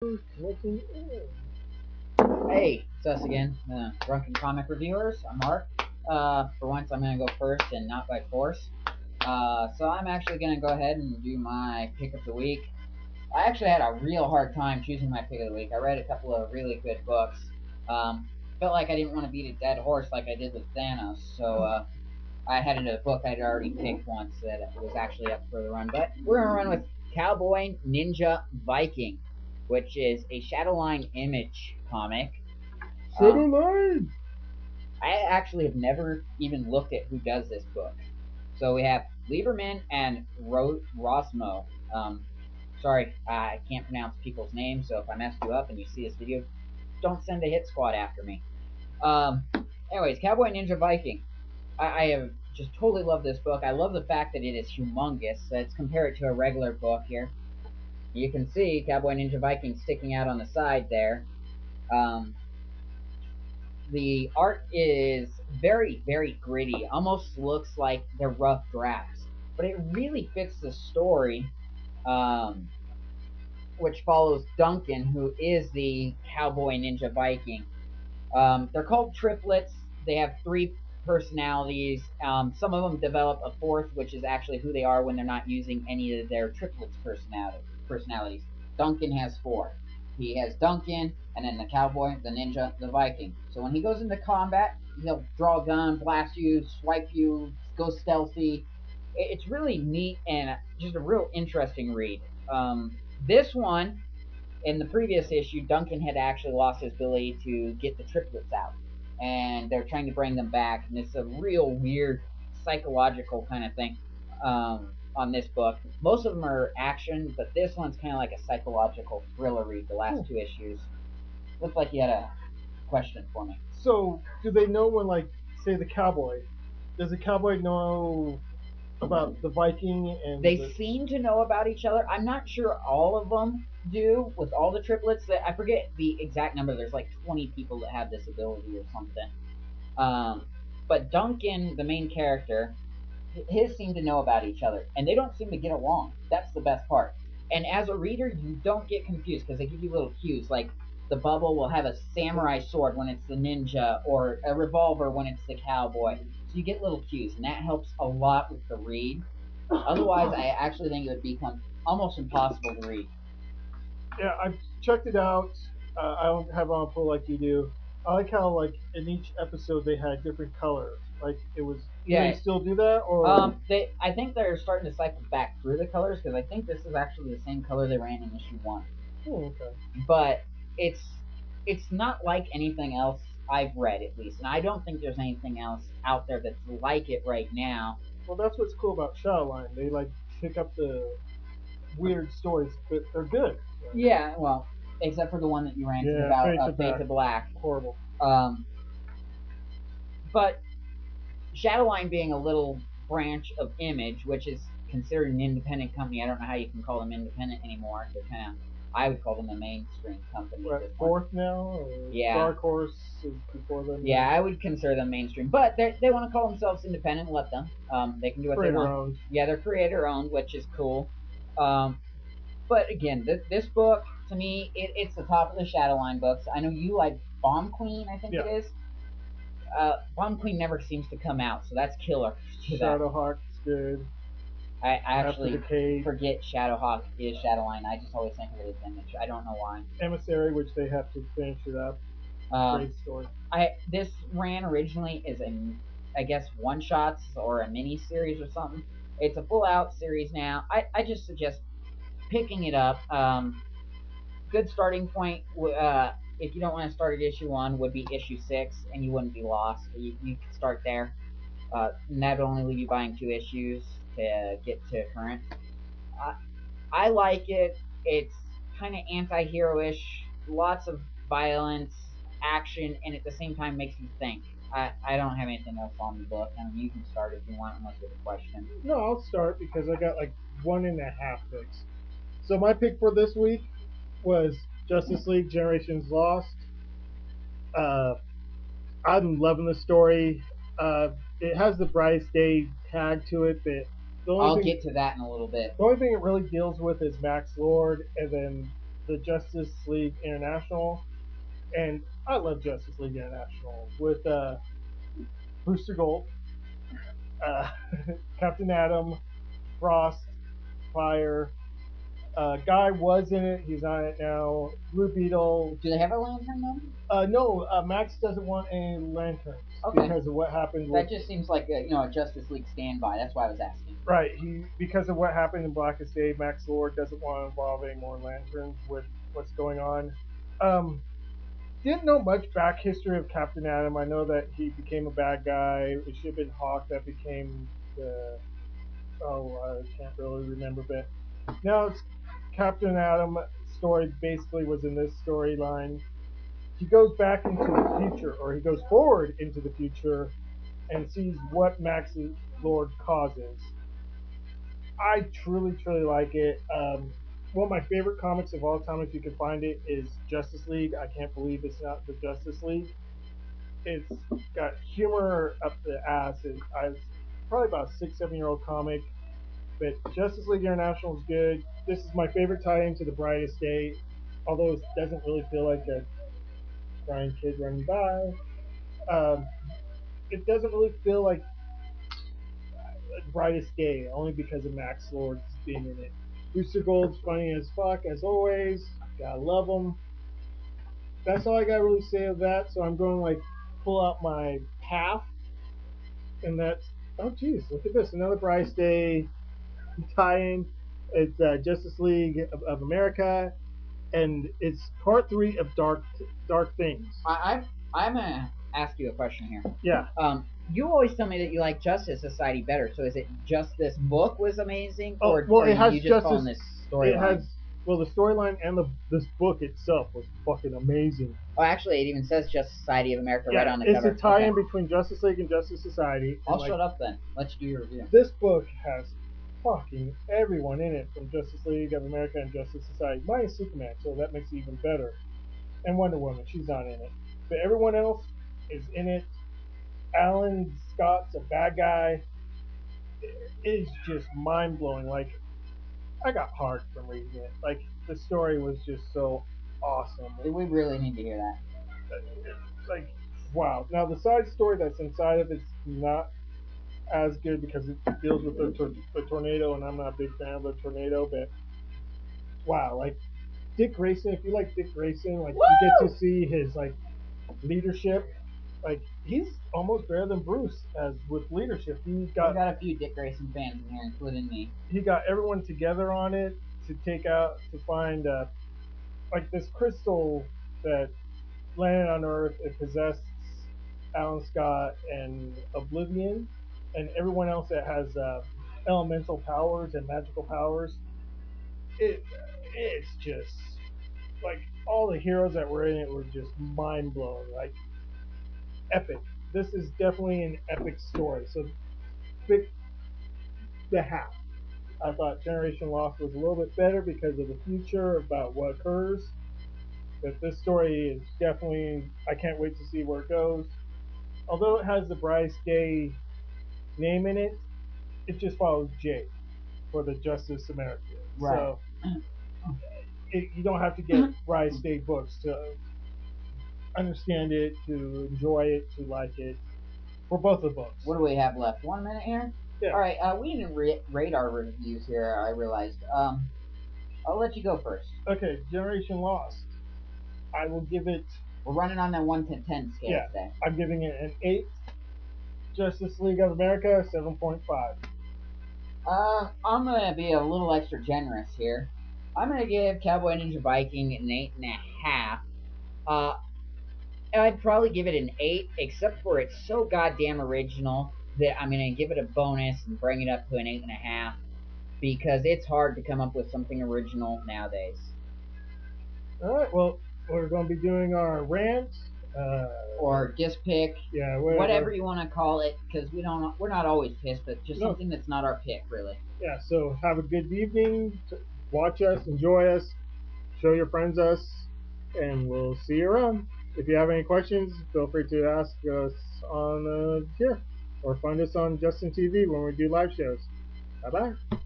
Looking in. Hey, it's us again, drunken comic reviewers. I'm Mark. For once, I'm going to go first and not by force. So I'm actually going to go ahead and do my pick of the week. I actually had a real hard time choosing my pick of the week. I read a couple of really good books. Um, Felt like I didn't want to beat a dead horse like I did with Thanos, so I had a book I'd already picked once that was actually up for the run. But we're going to run with Cowboy Ninja Viking, which is a Shadowline Image comic. Shadow Um, Line! I actually have never even looked at who does this book. So we have Lieberman and Rosmo. Sorry, I can't pronounce people's names, so if I messed you up and you see this video, don't send a hit squad after me. Um, Anyways, Cowboy Ninja Viking. I have just totally loved this book. I love the fact that it is humongous. Let's compare it to a regular book here. You can see Cowboy Ninja Viking sticking out on the side there. Um, the art is very, very gritty. Almost looks like they're rough drafts, but it really fits the story, um, which follows Duncan, who is the cowboy ninja Viking. They're called triplets. They have three personalities. Some of them develop a fourth, which is actually who they are when they're not using any of their triplets personalities. Duncan has four. He has Duncan, and then the cowboy, the ninja, the Viking. So when he goes into combat, he'll draw a gun, blast you, swipe you, go stealthy. It's really neat and just a real interesting read. This one, in the previous issue, Duncan had actually lost his ability to get the triplets out, and they're trying to bring them back. And it's a real weird psychological kind of thing on this book. Most of them are action, but this one's kind of like a psychological thriller read. The last two issues. Looked like you had a question for me. So, do they know when, like, say the cowboy? Does the cowboy know about the Viking and They the. seem to know about each other. I'm not sure all of them do with all the triplets. That I forget the exact number. There's like 20 people that have this ability or something. Um, but Duncan, the main character, his seem to know about each other, and they don't seem to get along. That's the best part. And as a reader, you don't get confused because they give you little cues, like the bubble will have a samurai sword when it's the ninja, or a revolver when it's the cowboy. So you get little cues, and that helps a lot with the read. Otherwise, I actually think it would become almost impossible to read. Yeah, I've checked it out. I don't have it on full like you do. I like how, like, in each episode they had different colors. Like, it was. Do they Yeah, still do that? Or. I think they're starting to cycle back through the colors because I think this is actually the same color they ran in issue one. Okay. But it's it's not like anything else I've read, at least, and I don't think there's anything else out there that's like it right now. Well, that's what's cool about Shadowline. They, like, pick up the weird stories, but they're good. Right? Yeah, well, except for the one that you ranted Yeah, about, Fade to Fade Black. to Black. Horrible. Um, but Shadowline being a little branch of Image, which is considered an independent company. I don't know how you can call them independent anymore. They're kind of, I would call them a mainstream company We're at at this point. fourth now, or Yeah, Dark Horse is before them. yeah, I would consider them mainstream, but they want to call themselves independent. Let them. They can do what they Creator want. owned. Yeah, they're creator owned, which is cool. Um, but again, this book to me, it's the top of the Shadowline books. I know you like Bomb Queen. I think Yeah. it is. Bomb Queen never seems to come out, so that's killer to that. Shadowhawk's good. I After actually Decade. forget Shadowhawk is Shadowline. I just always think of it as Image. I don't know why. Emissary, which they have to finish it up. Um, Great story. this ran originally as I guess one shots or a mini series or something. It's a full out series now. I just suggest picking it up. Good starting point. If you don't want to start at issue one, would be issue six, and you wouldn't be lost. You could start there. And that would only leave you buying two issues to get to current. Uh, I like it. It's kind of anti-hero-ish, lots of violence, action, and at the same time makes you think. I don't have anything else on the book. I mean, you can start if you want, unless you have a question. No, I'll start because I got like 1.5 picks. So my pick for this week was Justice League Generations Lost. Uh, I'm loving the story. It has the brightest day tag to it, but the only I'll thing get to that in a little bit. the only thing it really deals with is Max Lord, and then the Justice League International, and I love Justice League International with Booster Gold, uh, Captain Atom, Frost, Fire. Guy was in it. He's on it now. Blue Beetle. Do they have a lantern then? No, Max doesn't want any lanterns Okay. because of what happened with. That just seems like a Justice League standby. That's why I was asking. Right. He because of what happened in Blackest Day, Max Lord doesn't want to involve any more lanterns with what's going on. Um, didn't know much back history of Captain Atom. I know that he became a bad guy. It should have been Hawk that became the. Oh, I can't really remember, but now it's Captain Atom story basically was in this storyline. He goes back into the future, or he goes forward into the future, and sees what Max's Lord causes. I truly, truly like it. One of my favorite comics of all time, if you can find it, is Justice League. I can't believe it's not the Justice League. It's got humor up the ass. It's probably about a 6, 7 year old comic, but Justice League International is good. This is my favorite tie-in to the Brightest Day, although it doesn't really feel like a crying kid running by. Um, it doesn't really feel like Brightest Day, only because of Max Lord's being in it. Booster Gold's funny as fuck, as always. Gotta love him. That's all I gotta really say of that. So I'm going to like pull out my path, and that's oh geez, look at this, another Brightest Day tie-in. It's Justice League of America, and it's part 3 of Dark Things. I'm gonna ask you a question here. Yeah. You always tell me that you like Justice Society better. So is it just this book was amazing, Oh well, it has you just Justice. calling this It storyline? has well, the storyline and this book itself was fucking amazing. Oh, actually, it even says Justice Society of America right on the it's cover. It's a tie-in between Justice League and Justice Society. I'll shut up then. Let you do your review. This book has fucking everyone in it from Justice League of America and Justice Society, minus Superman, so that makes it even better. And Wonder Woman, she's not in it, but everyone else is in it. Alan Scott's a bad guy. It's just mind blowing. Like I got hard from reading it. Like the story was just so awesome. We really need to hear that. Like wow. Now the side story that's inside of it's not as good because it deals with the tornado, and I'm not a big fan of the tornado. But wow, like Dick Grayson. If you like Dick Grayson, like Woo! you get to see his like leadership. Like he's almost better than Bruce as with leadership. We've got a few Dick Grayson fans in here, including me. He got everyone together on it to find like this crystal that landed on Earth. It possessed Alan Scott and Oblivion, and everyone else that has elemental powers and magical powers. It's just like all the heroes that were in it were just mind blowing. Like epic. This is definitely an epic story. So pick the half. I thought Generation Lost was a little bit better because of the future about what occurs. But this story is definitely, I can't wait to see where it goes. Although it has the Bryce Day name in it, it just follows J for the Justice America. Right. So you don't have to get Bryce Day books to understand it, to enjoy it, to like it. For both the books. What do we have left? 1 minute here? Yeah. All right, we didn't rate our reviews here, I realized. I'll let you go first. Okay, Generation Lost. I will give it. We're running on that 1 to 10 scale today. I'm giving it an 8. Justice League of America, 7.5. I'm going to be a little extra generous here. I'm going to give Cowboy Ninja Viking an 8.5. I'd probably give it an 8, except for it's so goddamn original that I'm going to give it a bonus and bring it up to an 8.5 because it's hard to come up with something original nowadays. All right, well, we're going to be doing our rant. Or disc pick, yeah, whatever you want to call it, because we're not always pissed, but just something that's not our pick, really. Yeah, so have a good evening. Watch us, enjoy us, show your friends us, and we'll see you around. If you have any questions, feel free to ask us on here or find us on Justin TV when we do live shows. Bye bye.